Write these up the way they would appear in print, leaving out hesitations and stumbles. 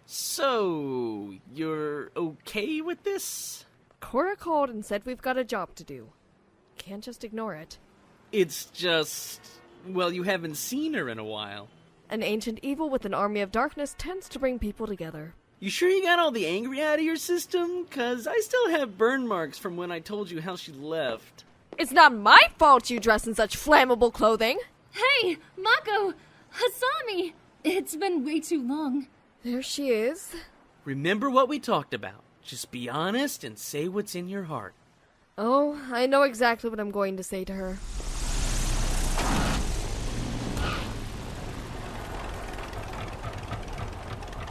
So, you're okay with this? Korra called and said we've got a job to do. Can't just ignore it. It's just... well, you haven't seen her in a while. An ancient evil with an army of darkness tends to bring people together. You sure you got all the anger out of your system? 'Cause I still have burn marks from when I told you how she left. It's not my fault you dress in such flammable clothing! Hey, Mako! Hasami! It's been way too long. There she is. Remember what we talked about. Just be honest and say what's in your heart. Oh, I know exactly what I'm going to say to her.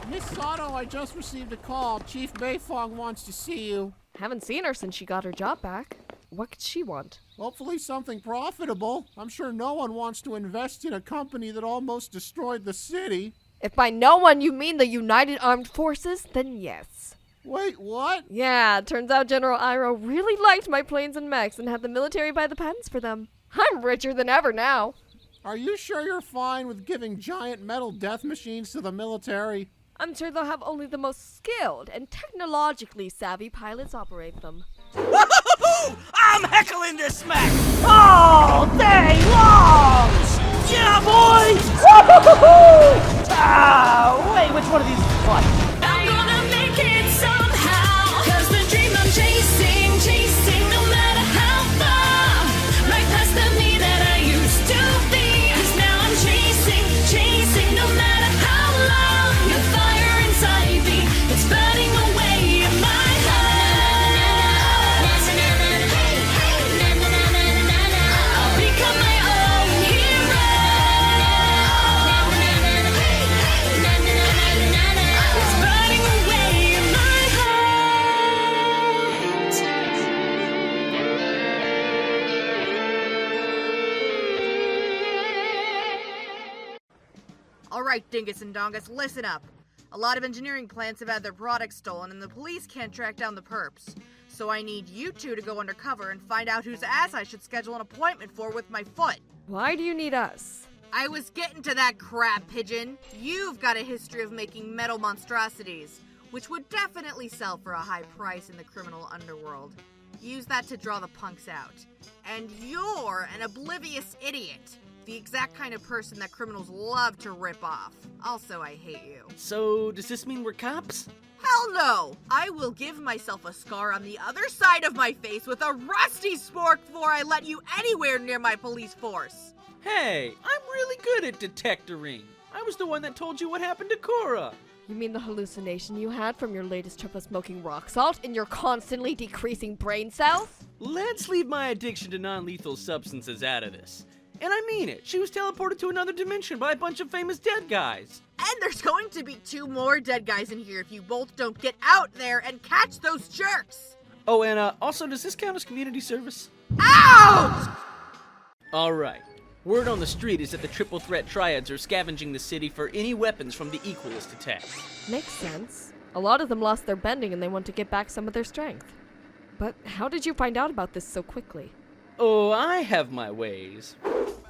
Miss Sato, I just received a call. Chief Beifong wants to see you. Haven't seen her since she got her job back. What could she want? Hopefully something profitable. I'm sure no one wants to invest in a company that almost destroyed the city. If by no one you mean the United Armed Forces, then yes. Wait, what? Yeah, turns out General Iroh really liked my planes and mechs and had the military by the pens for them. I'm richer than ever now. Are you sure you're fine with giving giant metal death machines to the military? I'm sure they'll have only the most skilled and technologically savvy pilots operate them. Woo-hoo-hoo! I'm heckling this smack all day long! Yeah, boys! Woo-hoo-hoo! Wait, which one of these is what? I'm gonna make it somehow, 'cause the dream I'm chasing no matter how far, right past the me that I used to be, 'cause now I'm chasing no matter how long, the fire inside me, it's burning away in my heart. I'll become my own hero. It's burning away in my heart. Alright, Dingus and Dongus, listen up. A lot of engineering plants have had their products stolen and the police can't track down the perps. So I need you two to go undercover and find out whose ass I should schedule an appointment for with my foot. Why do you need us? I was getting to that, crab pigeon. You've got a history of making metal monstrosities, which would definitely sell for a high price in the criminal underworld. Use that to draw the punks out. And you're an oblivious idiot. The exact kind of person that criminals love to rip off. Also, I hate you. So, does this mean we're cops? Hell no! I will give myself a scar on the other side of my face with a rusty spork before I let you anywhere near my police force. Hey, I'm really good at detectoring. I was the one that told you what happened to Korra. You mean the hallucination you had from your latest trip of smoking rock salt in your constantly decreasing brain cells? Let's leave my addiction to non-lethal substances out of this. And I mean it. She was teleported to another dimension by a bunch of famous dead guys. And there's going to be 2 more dead guys in here if you both don't get out there and catch those jerks. Oh, and also, does this count as community service? Ouch! Alright. Word on the street is that the triple threat triads are scavenging the city for any weapons from the Equalist attack. Makes sense. A lot of them lost their bending and they want to get back some of their strength. But how did you find out about this so quickly? Oh, I have my ways.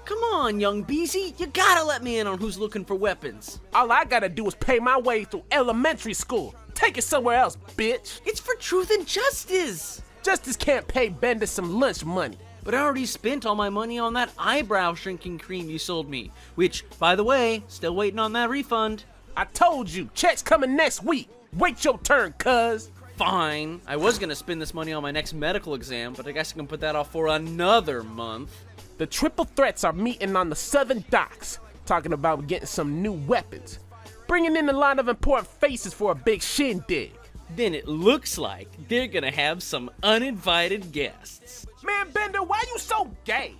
Come on, young Beezy, you gotta let me in on who's looking for weapons. All I gotta do is pay my way through elementary school. Take it somewhere else, bitch. It's for truth and justice. Justice can't pay Bender some lunch money. But I already spent all my money on that eyebrow shrinking cream you sold me, which, by the way, still waiting on that refund. I told you, check's coming next week. Wait your turn, cuz. Fine. I was gonna spend this money on my next medical exam, but I guess I can put that off for another month. The triple threats are meeting on the southern docks, talking about getting some new weapons, bringing in a lot of important faces for a big shindig. Then it looks like they're gonna have some uninvited guests. Man, Bender, why you so gay?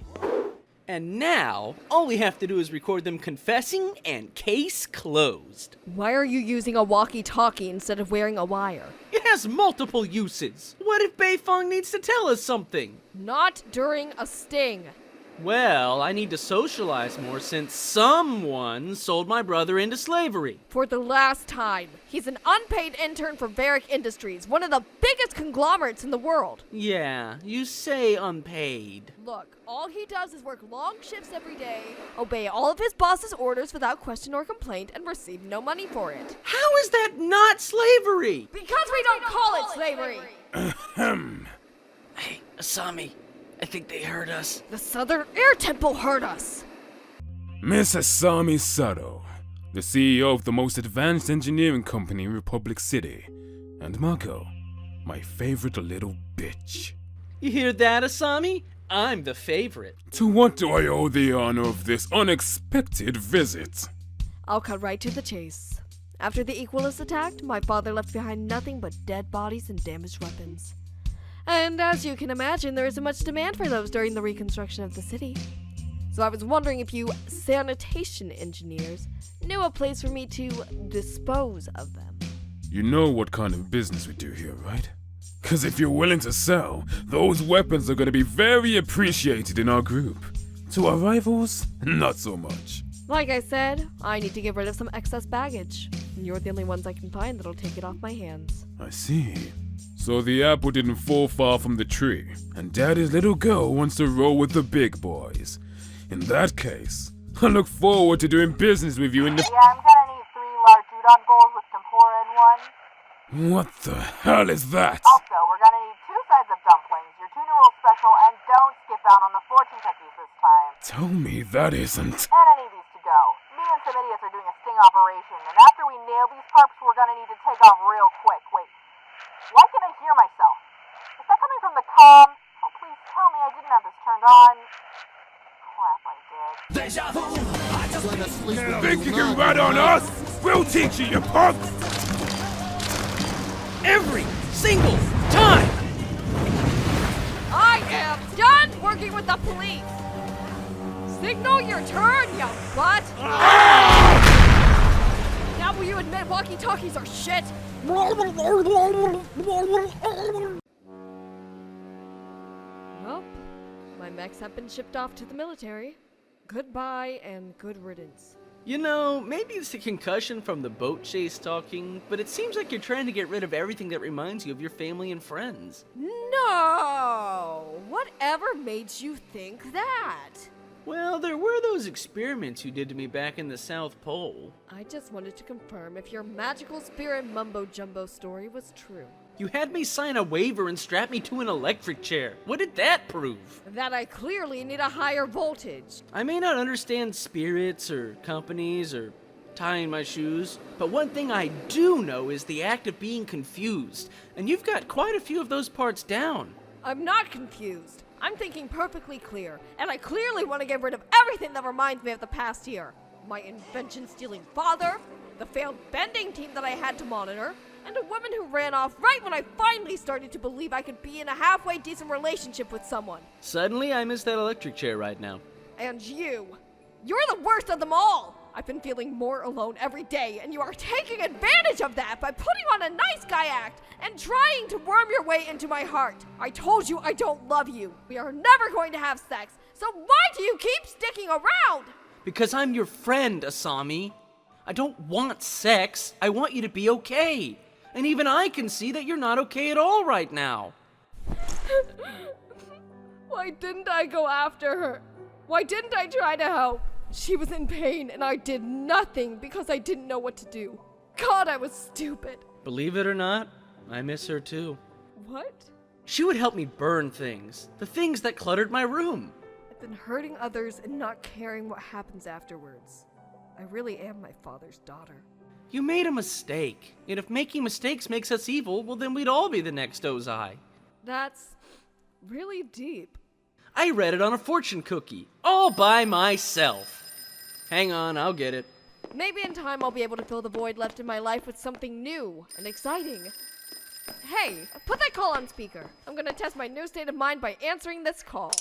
And now, all we have to do is record them confessing and case closed. Why are you using a walkie-talkie instead of wearing a wire? It has multiple uses. What if Beifong needs to tell us something? Not during a sting. Well, I need to socialize more since someone sold my brother into slavery. For the last time, he's an unpaid intern for Varick Industries, one of the biggest conglomerates in the world. Yeah, you say unpaid. Look, all he does is work long shifts every day, obey all of his boss's orders without question or complaint, and receive no money for it. How is that not slavery? Because we don't call it slavery! Hey, Asami, I think they heard us. The Southern Air Temple heard us! Miss Asami Sato, the CEO of the most advanced engineering company in Republic City, and Mako, my favorite little bitch. You hear that, Asami? I'm the favorite. To what do I owe the honor of this unexpected visit? I'll cut right to the chase. After the Equalists attacked, my father left behind nothing but dead bodies and damaged weapons. And as you can imagine, there isn't much demand for those during the reconstruction of the city. So I was wondering if you sanitation engineers knew a place for me to dispose of them. You know what kind of business we do here, right? Cause if you're willing to sell, those weapons are gonna be very appreciated in our group. To our rivals, not so much. Like I said, I need to get rid of some excess baggage. And you're the only ones I can find that'll take it off my hands. I see. So the apple didn't fall far from the tree, and Daddy's little girl wants to roll with the big boys. In that case, I look forward to doing business with you in the— Yeah, I'm gonna need 3 large udon bowls with tempura in one. What the hell is that? Also, we're gonna need 2 sides of dumplings, your tuna roll special, and don't skip out on the fortune cookies this time. Tell me that isn't— And I need these to go. Me and some idiots are doing a sting operation, and after we nail these pups, we're gonna need to take off real quick. Wait, why can I hear myself? Is that coming from the comm? Oh, please tell me I didn't have this turned on. Crap, I did. Let us sleep with Think those you can nuts, rat on huh? us? We'll teach you, you punk! Every single time! I am done working with the police! Signal your turn, you butt! Now will you admit walkie-talkies are shit? Nope. My mechs have been shipped off to the military. Goodbye and good riddance. You know, maybe it's a concussion from the boat chase talking, but it seems like you're trying to get rid of everything that reminds you of your family and friends. No! Whatever made you think that? Well, there were those experiments you did to me back in the South Pole. I just wanted to confirm if your magical spirit mumbo-jumbo story was true. You had me sign a waiver and strap me to an electric chair. What did that prove? That I clearly need a higher voltage. I may not understand spirits or companies or tying my shoes, but one thing I do know is the act of being confused, and you've got quite a few of those parts down. I'm not confused. I'm thinking perfectly clear, and I clearly want to get rid of everything that reminds me of the past year. My invention-stealing father, the failed bending team that I had to monitor, and a woman who ran off right when I finally started to believe I could be in a halfway decent relationship with someone. Suddenly, I miss that electric chair right now. And you. You're the worst of them all! I've been feeling more alone every day, and you are taking advantage of that by putting on a nice guy act and trying to worm your way into my heart. I told you I don't love you. We are never going to have sex, so why do you keep sticking around? Because I'm your friend, Asami. I don't want sex. I want you to be okay. And even I can see that you're not okay at all right now. Why didn't I go after her? Why didn't I try to help? She was in pain, and I did nothing because I didn't know what to do. God, I was stupid. Believe it or not, I miss her too. What? She would help me burn things. The things that cluttered my room. I've been hurting others and not caring what happens afterwards. I really am my father's daughter. You made a mistake. And if making mistakes makes us evil, well then we'd all be the next Ozai. That's really deep. I read it on a fortune cookie, all by myself. Hang on, I'll get it. Maybe in time I'll be able to fill the void left in my life with something new and exciting. Hey, put that call on speaker. I'm gonna test my new state of mind by answering this call.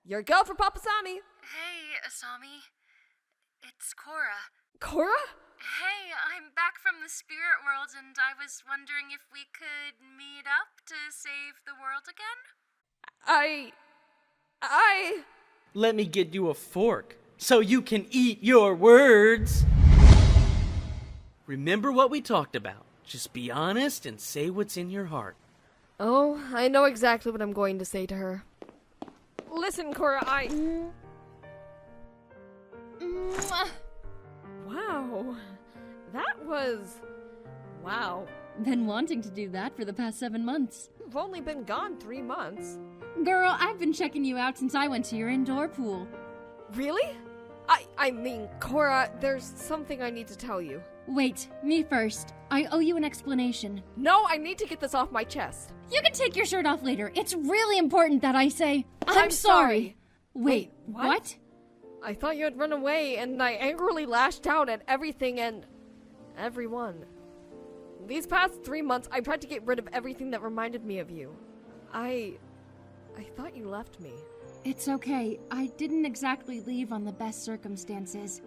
Your go for Papasami. Hey, Asami. It's Korra. Korra? Hey, I'm back from the spirit world, and I was wondering if we could meet up to save the world again? Let me get you a fork so you can eat your words. Remember what we talked about. Just be honest and say what's in your heart. Oh, I know exactly what I'm going to say to her. Listen, Korra, Wow. That was... Wow. Been wanting to do that for the past 7 months. You've only been gone 3 months. Girl, I've been checking you out since I went to your indoor pool. Really? I mean, Korra, there's something I need to tell you. Wait, me first. I owe you an explanation. No, I need to get this off my chest. You can take your shirt off later. It's really important that I say, I'm sorry. Wait, what? what? I thought you had run away, and I angrily lashed out at everything and everyone. These past 3 months, I tried to get rid of everything that reminded me of you. I thought you left me. It's okay. I didn't exactly leave on the best circumstances.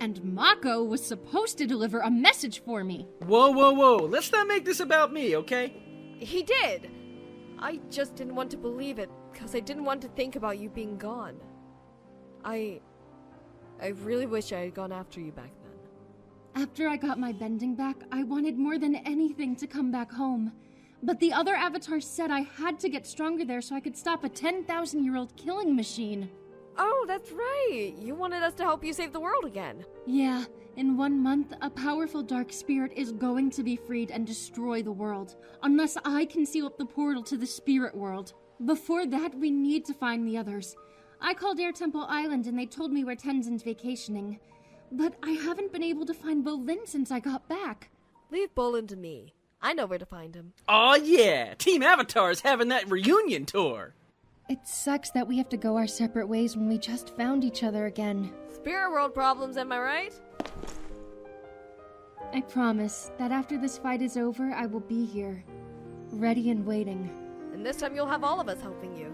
And Mako was supposed to deliver a message for me. Whoa, whoa, whoa. Let's not make this about me, okay? He did. I just didn't want to believe it, because I didn't want to think about you being gone. I really wish I had gone after you back then. After I got my bending back, I wanted more than anything to come back home. But the other avatars said I had to get stronger there so I could stop a 10,000-year-old killing machine. Oh, that's right. You wanted us to help you save the world again. Yeah, in 1 month, a powerful dark spirit is going to be freed and destroy the world, unless I can seal up the portal to the spirit world. Before that, we need to find the others. I called Air Temple Island and they told me where Tenzin's vacationing. But I haven't been able to find Bolin since I got back. Leave Bolin to me. I know where to find him. Aw, yeah! Team Avatar's having that reunion tour! It sucks that we have to go our separate ways when we just found each other again. Spirit world problems, am I right? I promise that after this fight is over, I will be here, ready and waiting. And this time you'll have all of us helping you.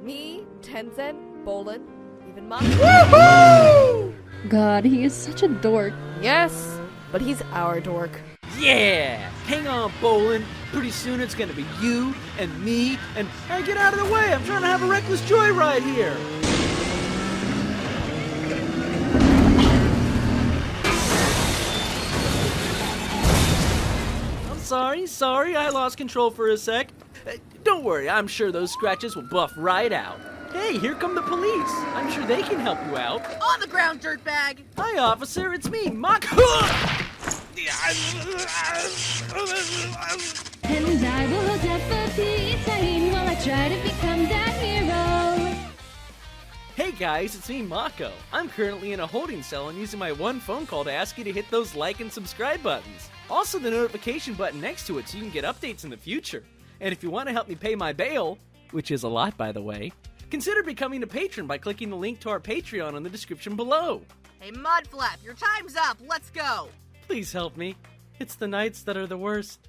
Me, Tenzin, Bolin, even Mako. Woohoo! God, he is such a dork. Yes, but he's our dork. Yeah! Hang on, Bolin. Pretty soon it's gonna be you and me and... Hey, get out of the way! I'm trying to have a reckless joyride here! I'm sorry, I lost control for a sec. Don't worry, I'm sure those scratches will buff right out. Hey, here come the police. I'm sure they can help you out. On the ground, dirtbag! Hi, officer, it's me, Mako! And I will never be insane while I try to become that hero. Hey guys, it's me, Mako. I'm currently in a holding cell and using my one phone call to ask you to hit those like and subscribe buttons. Also the notification button next to it so you can get updates in the future. And if you want to help me pay my bail, which is a lot by the way, consider becoming a patron by clicking the link to our Patreon in the description below. Hey, Mudflap, your time's up. Let's go. Please help me. It's the nights that are the worst.